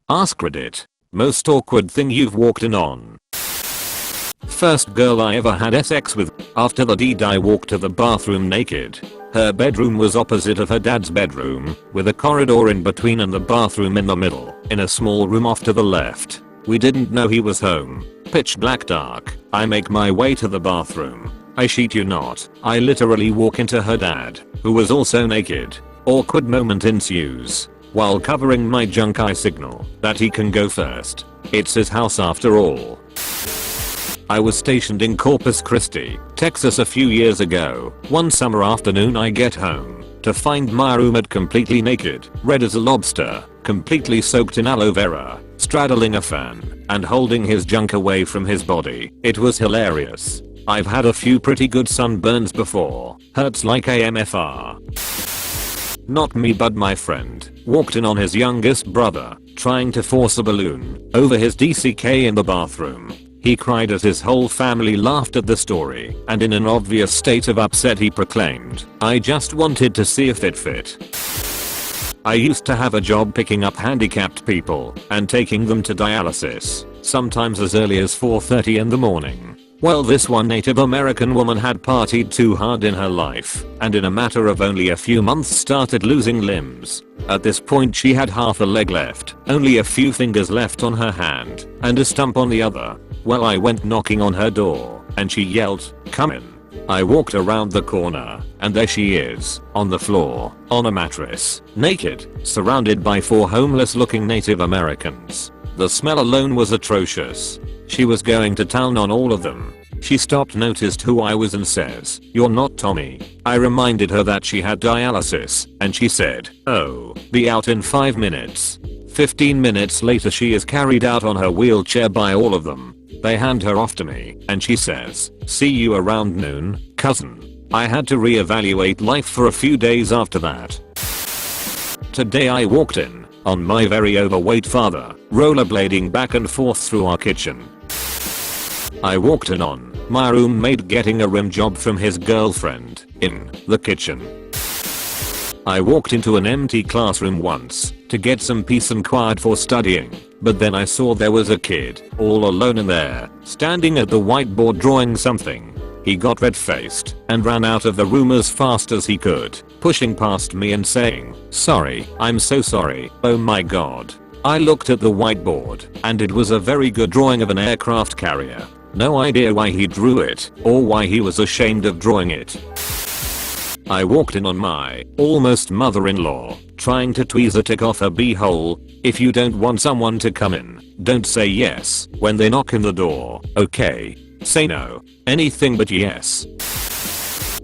AskReddit. Most awkward thing you've walked in on. First girl I ever had sex with. After the deed I walked to the bathroom naked. Her bedroom was opposite of her dad's bedroom, with a corridor in between and the bathroom in the middle, in a small room off to the left. We didn't know he was home. Pitch black dark. I make my way to the bathroom. I shit you not, I literally walk into her dad, who was also naked. Awkward moment ensues. While covering my junk I signal that he can go first. It's his house after all. I was stationed in Corpus Christi, Texas a few years ago. One summer afternoon I get home to find my roommate completely naked, red as a lobster, completely soaked in aloe vera, straddling a fan, and holding his junk away from his body. It was hilarious. I've had a few pretty good sunburns before. Hurts like AMFR. Not me but my friend walked in on his youngest brother trying to force a balloon over his DCK in the bathroom. He cried as his whole family laughed at the story, and in an obvious state of upset he proclaimed, "I just wanted to see if it fit." I used to have a job picking up handicapped people and taking them to dialysis, sometimes as early as 4:30 in the morning. Well, this one Native American woman had partied too hard in her life, and in a matter of only a few months started losing limbs. At this point she had half a leg left, only a few fingers left on her hand, and a stump on the other. Well, I went knocking on her door, and she yelled, "Come in." I walked around the corner, and there she is, on the floor, on a mattress, naked, surrounded by 4 homeless looking Native Americans. The smell alone was atrocious. She was going to town on all of them. She stopped, noticed who I was and says, "You're not Tommy." I reminded her that she had dialysis, and she said, "Oh, be out in 5 minutes." 15 minutes later she is carried out on her wheelchair by all of them. They hand her off to me, and she says, "See you around noon, cousin." I had to reevaluate life for a few days after that. Today I walked in on my very overweight father, rollerblading back and forth through our kitchen. I walked in on my roommate getting a rim job from his girlfriend in the kitchen. I walked into an empty classroom once to get some peace and quiet for studying, but then I saw there was a kid all alone in there, standing at the whiteboard drawing something. He got red-faced and ran out of the room as fast as he could, pushing past me and saying, "Sorry, I'm so sorry." Oh my god. I looked at the whiteboard, and it was a very good drawing of an aircraft carrier. No idea why he drew it, or why he was ashamed of drawing it. I walked in on my almost mother-in-law trying to tweeze a tick off her beehole. If you don't want someone to come in, don't say yes when they knock in the door, okay? Say no. Anything but yes.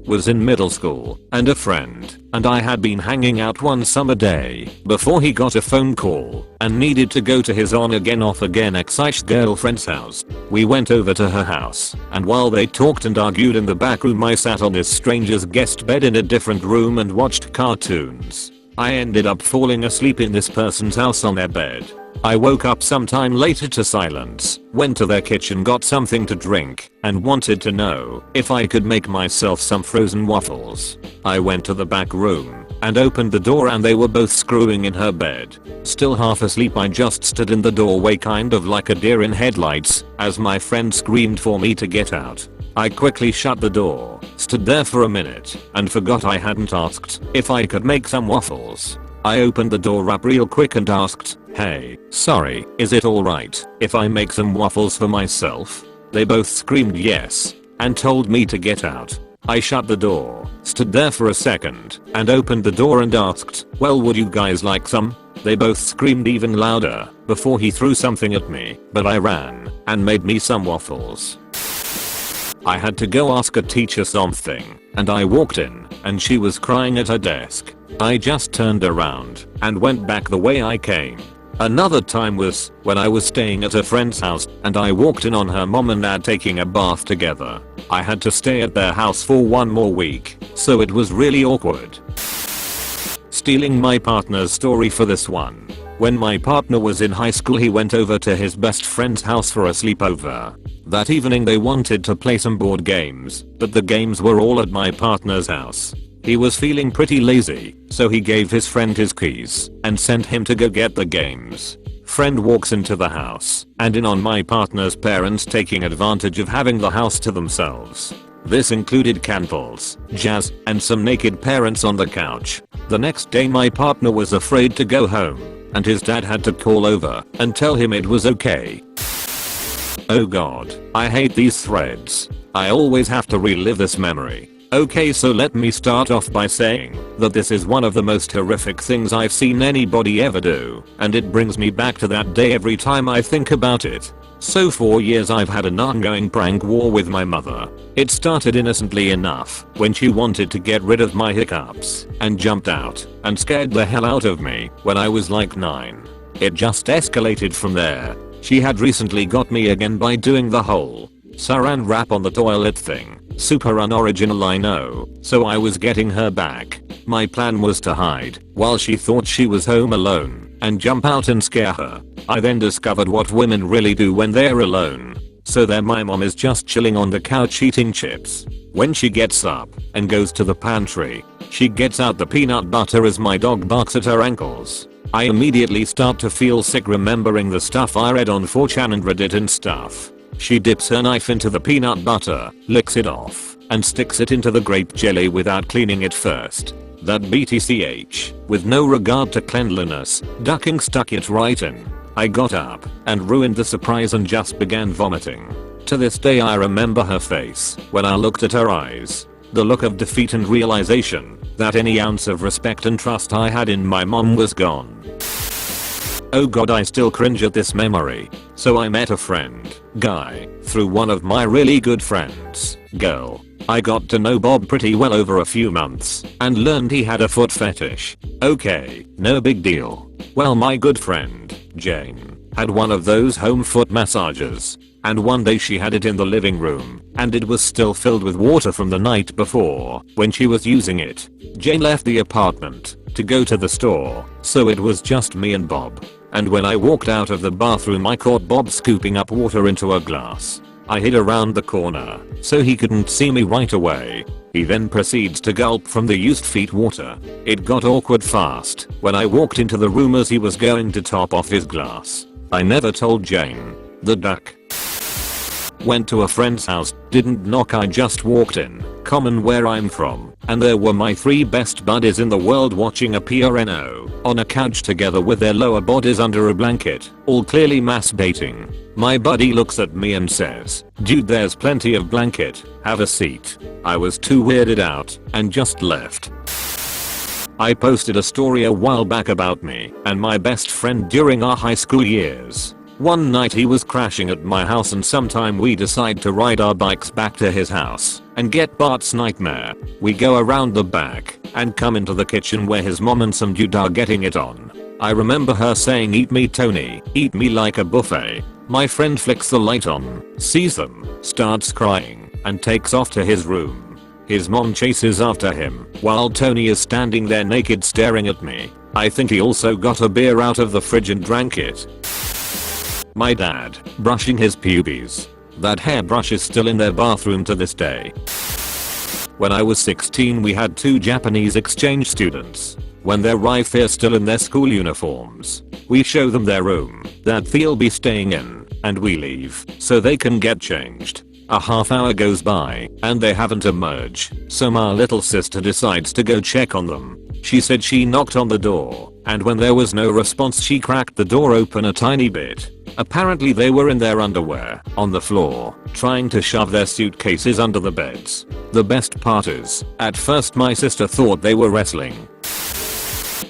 Was in middle school, and a friend and I had been hanging out one summer day before he got a phone call and needed to go to his on again off again ex-girlfriend's house. We went over to her house, and while they talked and argued in the back room I sat on this stranger's guest bed in a different room and watched cartoons. I ended up falling asleep in this person's house on their bed. I woke up sometime later to silence, went to their kitchen, got something to drink, and wanted to know if I could make myself some frozen waffles. I went to the back room and opened the door, and they were both screwing in her bed. Still half asleep, I just stood in the doorway kind of like a deer in headlights as my friend screamed for me to get out. I quickly shut the door, stood there for a minute, and forgot I hadn't asked if I could make some waffles. I opened the door up real quick and asked, "Hey, sorry, is it alright if I make some waffles for myself?" They both screamed yes and told me to get out. I shut the door, stood there for a second, and opened the door and asked, "Well, would you guys like some?" They both screamed even louder before he threw something at me, but I ran and made me some waffles. I had to go ask a teacher something, and I walked in, and she was crying at her desk. I just turned around and went back the way I came. Another time was when I was staying at a friend's house, and I walked in on her mom and dad taking a bath together. I had to stay at their house for 1 more week, so it was really awkward. Stealing my partner's story for this one. When my partner was in high school, he went over to his best friend's house for a sleepover. That evening they wanted to play some board games, but the games were all at my partner's house. He was feeling pretty lazy, so he gave his friend his keys and sent him to go get the games. Friend walks into the house and in on my partner's parents taking advantage of having the house to themselves. This included candles, jazz, and some naked parents on the couch. The next day my partner was afraid to go home, and his dad had to call over and tell him it was okay. Oh god, I hate these threads. I always have to relive this memory. Okay, so let me start off by saying that this is one of the most horrific things I've seen anybody ever do, and it brings me back to that day every time I think about it. So for years I've had an ongoing prank war with my mother. It started innocently enough when she wanted to get rid of my hiccups and jumped out and scared the hell out of me when I was like 9. It just escalated from there. She had recently got me again by doing the whole saran wrap on the toilet thing. Super unoriginal, I know, so I was getting her back. My plan was to hide while she thought she was home alone and jump out and scare her. I then discovered what women really do when they're alone. So there my mom is just chilling on the couch eating chips. When she gets up and goes to the pantry, she gets out the peanut butter as my dog barks at her ankles. I immediately start to feel sick remembering the stuff I read on 4chan and Reddit and stuff. She dips her knife into the peanut butter, licks it off, and sticks it into the grape jelly without cleaning it first. That BTCH, with no regard to cleanliness, ducking stuck it right in. I got up and ruined the surprise and just began vomiting. To this day I remember her face when I looked at her eyes. The look of defeat and realization that any ounce of respect and trust I had in my mom was gone. Oh god, I still cringe at this memory. So I met a friend, guy, through one of my really good friends, girl. I got to know Bob pretty well over a few months and learned he had a foot fetish. Okay, no big deal. Well, my good friend, Jane, had one of those home foot massages. And one day she had it in the living room and it was still filled with water from the night before when she was using it. Jane left the apartment to go to the store, so it was just me and Bob. And when I walked out of the bathroom I caught Bob scooping up water into a glass. I hid around the corner so he couldn't see me right away. He then proceeds to gulp from the used feet water. It got awkward fast when I walked into the room as he was going to top off his glass. I never told Jane. The duck. Went to a friend's house, didn't knock, I just walked in, common where I'm from, and there were my 3 best buddies in the world watching a porno on a couch together with their lower bodies under a blanket, all clearly masturbating. My buddy looks at me and says, "Dude, there's plenty of blanket, have a seat." I was too weirded out and just left. I posted a story a while back about me and my best friend during our high school years. One night he was crashing at my house and sometime we decide to ride our bikes back to his house and get Bart's nightmare. We go around the back and come into the kitchen where his mom and some dude are getting it on. I remember her saying, "Eat me Tony, eat me like a buffet." My friend flicks the light on, sees them, starts crying, and takes off to his room. His mom chases after him while Tony is standing there naked staring at me. I think he also got a beer out of the fridge and drank it. My dad, brushing his pubes. That hairbrush is still in their bathroom to this day. When I was 16 we had 2 Japanese exchange students. When they arrive here still in their school uniforms, we show them their room that they'll be staying in, and we leave so they can get changed. A half hour goes by and they haven't emerged, so my little sister decides to go check on them. She said she knocked on the door, and when there was no response she cracked the door open a tiny bit. Apparently they were in their underwear, on the floor, trying to shove their suitcases under the beds. The best part is, at first my sister thought they were wrestling.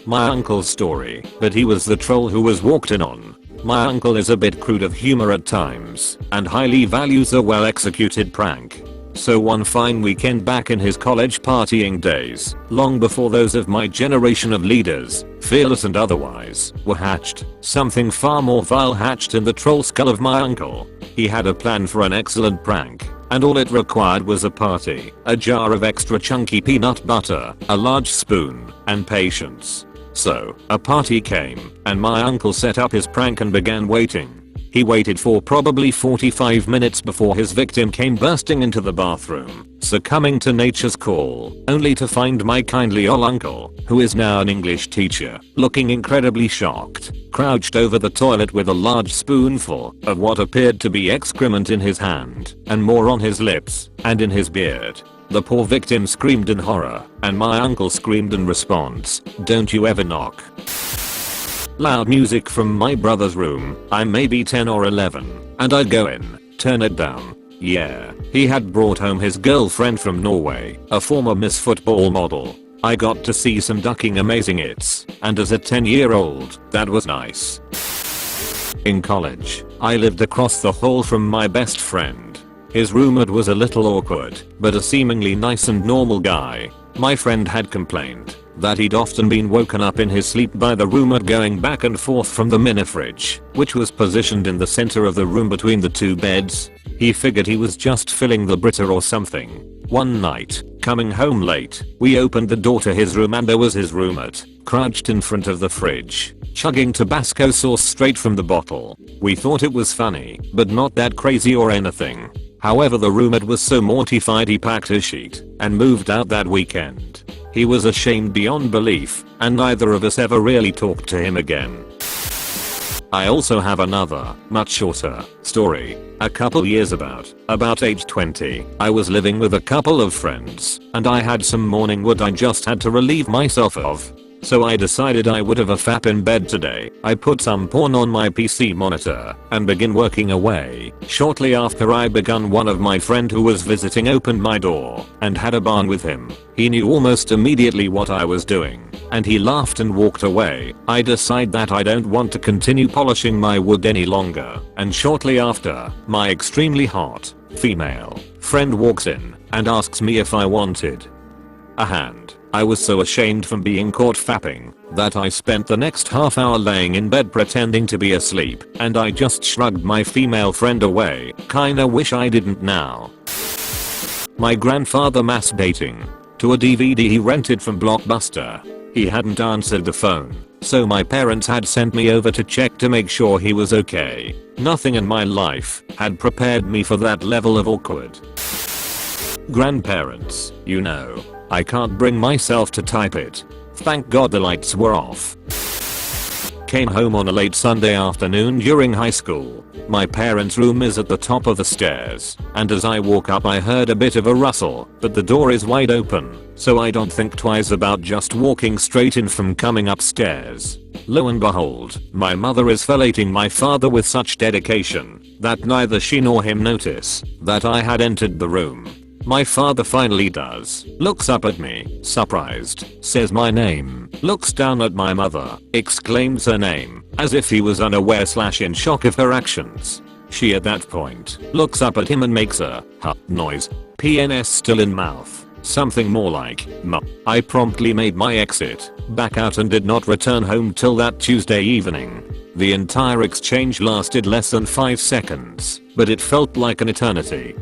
My uncle's story, but he was the troll who was walked in on. My uncle is a bit crude of humor at times, and highly values a well executed prank. So one fine weekend back in his college partying days, long before those of my generation of leaders, fearless and otherwise, were hatched, something far more vile hatched in the troll skull of my uncle. He had a plan for an excellent prank, and all it required was a party, a jar of extra chunky peanut butter, a large spoon, and patience. So, a party came, and my uncle set up his prank and began waiting. He waited for probably 45 minutes before his victim came bursting into the bathroom, succumbing to nature's call, only to find my kindly old uncle, who is now an English teacher, looking incredibly shocked, crouched over the toilet with a large spoonful of what appeared to be excrement in his hand, and more on his lips, and in his beard. The poor victim screamed in horror, and my uncle screamed in response, "Don't you ever knock." Loud music from my brother's room. I'm maybe 10 or 11, and I'd go in, turn it down. Yeah, he had brought home his girlfriend from Norway, a former Miss Football model. I got to see some ducking amazing hits, and as a 10-year-old, that was nice. In college, I lived across the hall from my best friend. His roommate was a little awkward, but a seemingly nice and normal guy. My friend had complained that he'd often been woken up in his sleep by the roommate going back and forth from the mini fridge, which was positioned in the center of the room between the two beds. He figured he was just filling the Brita or something. One night, coming home late, we opened the door to his room and there was his roommate, crouched in front of the fridge, chugging Tabasco sauce straight from the bottle. We thought it was funny, but not that crazy or anything. However, the roommate was so mortified he packed his sheet and moved out that weekend. He was ashamed beyond belief, and neither of us ever really talked to him again. I also have another, much shorter, story. A couple years about age 20, I was living with a couple of friends, and I had some morning wood I just had to relieve myself of. So I decided I would have a fap in bed today. I put some porn on my PC monitor and begin working away. Shortly after I begun, one of my friend who was visiting opened my door and had a barn with him. He knew almost immediately what I was doing, and he laughed and walked away. I decide that I don't want to continue polishing my wood any longer, and shortly after, my extremely hot female friend walks in and asks me if I wanted a hand. I was so ashamed from being caught fapping that I spent the next half hour laying in bed pretending to be asleep, and I just shrugged my female friend away. Kinda wish I didn't now. My grandfather masturbating to a DVD he rented from Blockbuster. He hadn't answered the phone, so my parents had sent me over to check to make sure he was okay. Nothing in my life had prepared me for that level of awkward. Grandparents, you know. I can't bring myself to type it. Thank God the lights were off. Came home on a late Sunday afternoon during high school. My parents' room is at the top of the stairs, and as I walk up I heard a bit of a rustle, but the door is wide open, so I don't think twice about just walking straight in from coming upstairs. Lo and behold, my mother is fellating my father with such dedication that neither she nor him notice that I had entered the room. My father finally does, looks up at me, surprised, says my name, looks down at my mother, exclaims her name, as if he was unaware/in shock of her actions. She at that point looks up at him and makes a huh noise, PNS still in mouth, something more like "muh." I promptly made my exit, back out, and did not return home till that Tuesday evening. The entire exchange lasted less than 5 seconds, but it felt like an eternity.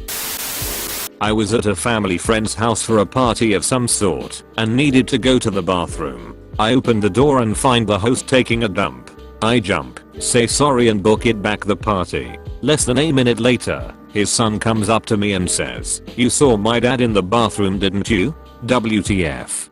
I was at a family friend's house for a party of some sort and needed to go to the bathroom. I open the door and find the host taking a dump. I jump, say sorry and book it back the party. Less than a minute later, his son comes up to me and says, "You saw my dad in the bathroom, didn't you? WTF?"